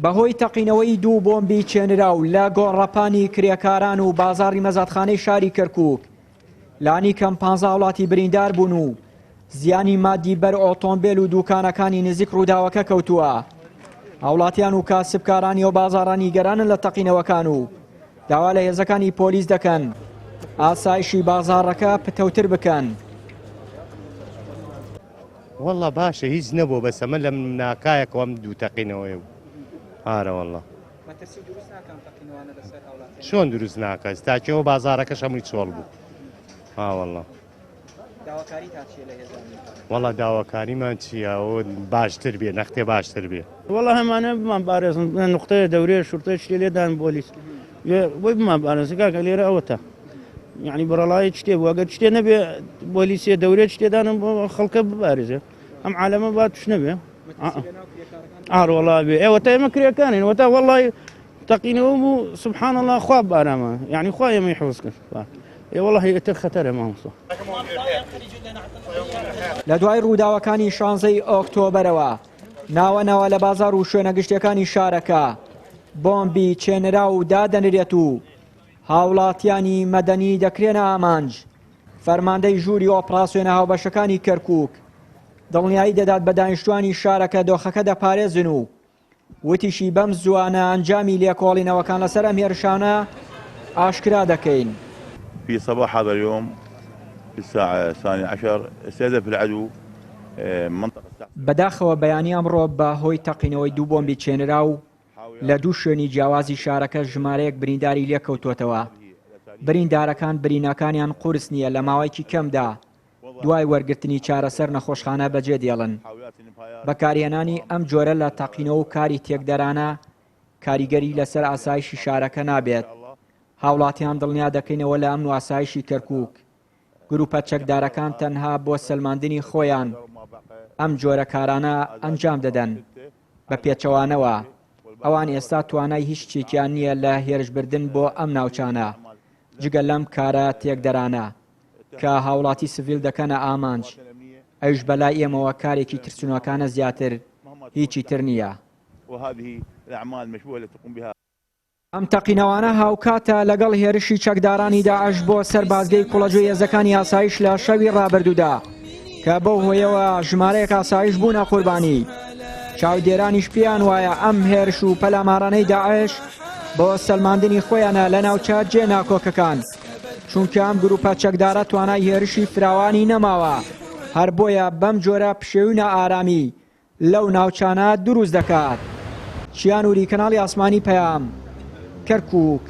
بەهۆی تەقینەوەی دوو بۆمبی چێنراو لە گۆڕەپانی کرێکاران و بازاڕی مەزادخانەی شاری کەرکووک لانی کەم 15 وڵاتی بریندار بوون و زیانی مادی بەر ئۆتۆمبیل و دوکانەکانی نزیک ڕووداوەکە کەوتووە. هاوڵاتیان و کاسبکارانی و بازاڕانی گەرانن لە تەقینەوەکان و داوا لە هێزەکانی پۆلیس دەکەن ئاسایشی بازاڕەکە پتەوتر بکەن. والله باشە هیچ نەبوو بەسەمە لە ناکایەکەوە ئەم دوو تەقینەوەی ئارە والله چۆن دروست ناکەس تاکەەوە بازارەکەش هەمووی چۆڵ بوو. والله والله داواکاریمان چییە باشتر بێ نەختێ باشتر بێ. والله هەمانە بمان بارێزن نقطەیە دەورێ شورتە شتێ لێدان پۆلیس بۆی بمان بارێزی کاکە لێرە ئەوەتە یعنی بەڕەڵایی شتێ بوو ئەگەر شتێ نەبێ پۆلیسیە دەورێت شتێدانم بۆ خەڵکە ببارێزێ ئەم عالەمە با توش نەبێ وڵا بێ ئێوەتە ئێمە کرێکانین وەتا وەڵی تەقینەوە بوو سبحان الله خواب بارامە یعنی خوا ئێمەی حوز کرد والله ئێتر خەتەرە مامۆستا. لە دوای ڕووداوەکانی 16 ئۆکتۆبەرەوە ناوەنەوە لە بازار و شوێنە گشتەکانی شارەکە بۆمبی چێنرا و دادەنرێت و هاوڵاتیانی مەدەنی دەکرێنە ئامانج. فەرماندەی ژووری ئۆپراسیۆنە هاوبەشەکانی کەرکووک دڵنیایی دەدات بە دانیشتوانی شارەکە دۆخەکە دەپارێزن و وتیشی بەم زوانە ئەنجامی لێکۆڵینەوەکان لەسەر ئەم هێرشانە ئاشکرا دەکەین. في صباح هذا اليوم في الساعة 12 استهدف العدو منطقة. بەداخەوە بەیانی ئەمڕۆ بەهۆی تەقینەوەی دوو بۆمبی چێنرا و لە دوو شوێنی جیاوازی شارەکە ژمارەیەک برینداری لێکەوتوتەوە. بریندارەکان برینەکانیان قورس نییە لە ماوەیەکی کەمدا دوای وەرگرتنی چارەسەر نەخۆشخانە بەجێ دێڵن. بەکارهێنانی ئەم جۆرە لە تەقینەوە و کاری تێکدەرانە کاریگەری لەسەر ئاسایشی شارەکە نابێت. هاوڵاتیان دڵنیا دەکەینەوە لە ئەمن و ئاسایشی کەرکووک گروپە چەکدارەکان تەنها بۆ سەلماندنی خۆیان ئەم جۆرە کارانە ئەنجام دەدەن بە پێچەوانەوە. ئەوان ئێستا توانای هیچ شتێکیان نییە لە هێرشبردن بۆ ئەم ناوچانە جگە لەم کارە تێکدەرانە کە هاوڵاتی سڤیل دەکەنە ئامانج. ئەوش بەلای ئێمەوە کارێکی ترسونەکانە زیاتر هیچی تر نییە. ئەم تەقینەوانە هاوکاتە لەگەڵ هێرشی چەکدارانی داعش بۆ سەر بازگەی کوڵەجۆی هێزەکانی ئاسایش لە شەوی ڕابردوودا کە بەو هۆیەوە ژمارەیەک ئاسایش بوونە قوربانی. چاودێرانیش پێیان وایە ئەم هێرش و پەلامارانەی داعش بۆ سەلماندنی خۆیانە لە ناوچە جێ ناکۆکەکان چونکە ئەم گروپە چەکدارە توانای هێرشی فراوانی نەماوە هەر بۆیە بەم جۆرە پشێوینە ئارامی لەو ناوچانە دروست دەکات. چیان وری کەناڵی ئاسمانی پەیام کەرکووک.